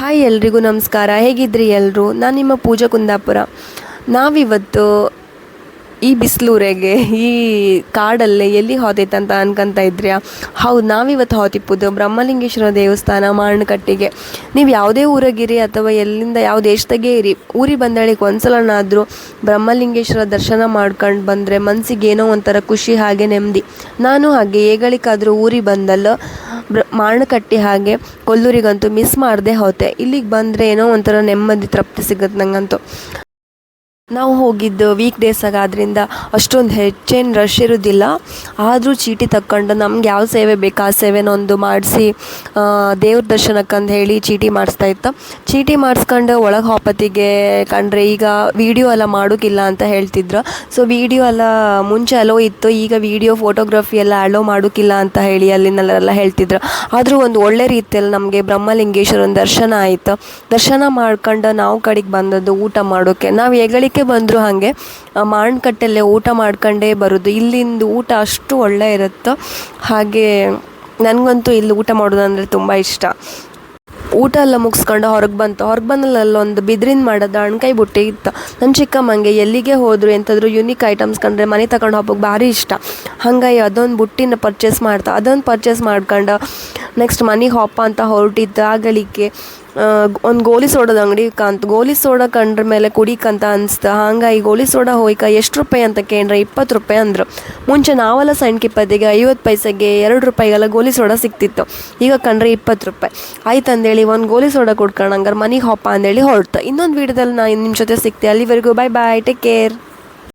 Hi ಎಲ್ರಿಗೂ ನಮಸ್ಕಾರ. ಹೇಗಿದ್ರಿ ಎಲ್ಲರೂ? ನಾನು ನಿಮ್ಮ ಪೂಜಾ ಕುಂದಾಪುರ. ನಾವಿವತ್ತು ಈ ಬಿಸಿಲೂರೆಗೆ ಈ ಕಾಡಲ್ಲೇ ಎಲ್ಲಿ ಹೋತೈತಂತ ಅನ್ಕೊಂತ ಇದ್ರ್ಯಾ? ಹೌದು, ನಾವಿವತ್ತು ಹೋತಿಪ್ಪುದು ಬ್ರಹ್ಮಲಿಂಗೇಶ್ವರ ದೇವಸ್ಥಾನ ಮಾರಣಕಟ್ಟಿಗೆ. ನೀವು ಯಾವುದೇ ಊರಾಗಿರಿ ಅಥವಾ ಎಲ್ಲಿಂದ ಯಾವ ದೇಶದಾಗೆ ಇರಿ, ಊರಿಗೆ ಬಂದಳಿಗೆ ಒಂದ್ಸಲನಾದರೂ ಬ್ರಹ್ಮಲಿಂಗೇಶ್ವರ ದರ್ಶನ ಮಾಡ್ಕೊಂಡು ಬಂದರೆ ಮನಸ್ಸಿಗೆ ಏನೋ ಒಂಥರ ಖುಷಿ, ಹಾಗೆ ನೆಮ್ಮದಿ. ನಾನು ಹಾಗೆ ಏಗಳಿಗಾದರೂ ಊರಿಗೆ ಬಂದಲ್ಲ ಮಾರಣಕಟ್ಟಿ ಹಾಗೆ ಕೊಲ್ಲೂರಿಗಂತೂ ಮಿಸ್ ಮಾಡದೆ ಹೋತೆ. ಇಲ್ಲಿಗೆ ಬಂದರೆ ಏನೋ ಒಂಥರ ನೆಮ್ಮದಿ ತೃಪ್ತಿ ಸಿಗುತ್ತೆ ನಂಗಂತೂ. ನಾವು ಹೋಗಿದ್ದು ವೀಕ್ ಡೇಸಾಗ, ಆದ್ದರಿಂದ ಅಷ್ಟೊಂದು ಹೆಚ್ಚೇನು ರಶ್ ಇರೋದಿಲ್ಲ. ಆದರೂ ಚೀಟಿ ತಕ್ಕೊಂಡು ನಮ್ಗೆ ಯಾವ ಸೇವೆ ಬೇಕು ಆ ಸೇವೆನೊಂದು ಮಾಡಿಸಿ ದೇವ್ರ ದರ್ಶನಕ್ಕಂದು ಹೇಳಿ ಚೀಟಿ ಮಾಡಿಸ್ತಾ ಇತ್ತು. ಚೀಟಿ ಮಾಡಿಸ್ಕೊಂಡು ಒಳಗೆ ಹೋಪತ್ತಿಗೆ ಕಂಡ್ರೆ ಈಗ ವೀಡಿಯೋ ಎಲ್ಲ ಮಾಡೋಕ್ಕಿಲ್ಲ ಅಂತ ಹೇಳ್ತಿದ್ರು. ಸೊ ವೀಡಿಯೋ ಎಲ್ಲ ಮುಂಚೆ ಅಲೋ ಇತ್ತು, ಈಗ ವೀಡಿಯೋ ಫೋಟೋಗ್ರಫಿ ಎಲ್ಲ ಅಲೋ ಮಾಡೋಕ್ಕಿಲ್ಲ ಅಂತ ಹೇಳಿ ಅಲ್ಲಿನೆಲ್ಲ ಹೇಳ್ತಿದ್ರು. ಆದರೂ ಒಂದು ಒಳ್ಳೆ ರೀತಿಯಲ್ಲಿ ನಮಗೆ ಬ್ರಹ್ಮಲಿಂಗೇಶ್ವರನ ದರ್ಶನ ಆಯಿತು. ದರ್ಶನ ಮಾಡ್ಕೊಂಡು ನಾವು ಕಡೆಗೆ ಬಂದದ್ದು ಊಟ ಮಾಡೋಕ್ಕೆ. ನಾವು ಹೆಗಳಿಗೆ ಬಂದರೂ ಹಾಗೆ ಮಾರಣಕಟ್ಟೆಲ್ಲೇ ಊಟ ಮಾಡ್ಕೊಂಡೇ ಬರೋದು. ಇಲ್ಲಿಂದು ಊಟ ಅಷ್ಟು ಒಳ್ಳೆ ಇರುತ್ತೆ. ಹಾಗೆ ನನಗಂತೂ ಇಲ್ಲಿ ಊಟ ಮಾಡೋದಂದರೆ ತುಂಬ ಇಷ್ಟ. ಊಟ ಎಲ್ಲ ಮುಗಿಸ್ಕೊಂಡು ಹೊರಗೆ ಬಂದಲ್ಲಿ ಅಲ್ಲೊಂದು ಬಿದ್ರಿಂದ ಮಾಡೋದು ಅಣ್ಕಾಯಿ ಬುಟ್ಟಿ ಇತ್ತು. ನನ್ನ ಚಿಕ್ಕಮ್ಮಂಗೆ ಎಲ್ಲಿಗೆ ಹೋದ್ರು ಎಂತಾದರೂ ಯೂನಿಕ್ ಐಟಮ್ಸ್ ಕಂಡ್ರೆ ಮನೆ ತಗೊಂಡು ಹೋಗೋಕೆ ಭಾರಿ ಇಷ್ಟ. ಹಾಗಾಗಿ ಅದೊಂದು ಬುಟ್ಟಿನ ಅದೊಂದು ಪರ್ಚೇಸ್ ಮಾಡ್ಕೊಂಡು ನೆಕ್ಸ್ಟ್ ಮನೆಗೆ ಹೋಪ ಅಂತ ಹೊರಟಿದ್ದು. ಆಗಲಿಕ್ಕೆ ಒಂದು ಗೋಲಿ ಸೋಡದ ಅಂಗಡಿ ಗೋಲಿ ಸೋಡಾ ಕಂಡ್ರ ಮೇಲೆ ಕುಡಿಕಂತ ಅನಿಸ್ತು. ಹಾಗಾಗಿ ಗೋಲಿ ಸೋಡಾ ಹೋಯ್ಕ ಎಷ್ಟು ರೂಪಾಯಿ ಅಂತ ಕೇಂದ್ರ 20 ರೂಪಾಯಿ ಅಂದರು. ಮುಂಚೆ ನಾವೆಲ್ಲ ಸಣ್ಣ ಕಿಪ್ಪತ್ತಿಗೆ 50 ಪೈಸೆಗೆ 2 ರೂಪಾಯಿಗೆಲ್ಲ ಗೋಲಿ ಸೋಡಾ ಸಿಗ್ತಿತ್ತು. ಈಗ ಕಂಡ್ರೆ 20 ರೂಪಾಯಿ ಆಯ್ತು ಅಂದೇಳಿ ಒಂದು ಗೋಲಿ ಸೋಡಾ ಕುಡ್ಕೊಂಡು ಹಂಗಾರೆ ಮನೆಗೆ ಹೋಪ ಅಂದೇಳಿ ಹೊರಟು. ಇನ್ನೊಂದು ವೀಡಿಯೋದಲ್ಲಿ ನಾನು ನಿಮ್ಮ ಜೊತೆ ಸಿಗ್ತೆ. ಅಲ್ಲಿವರೆಗೂ ಬಾಯ್ ಬಾಯ್, ಟೇಕ್ ಕೇರ್.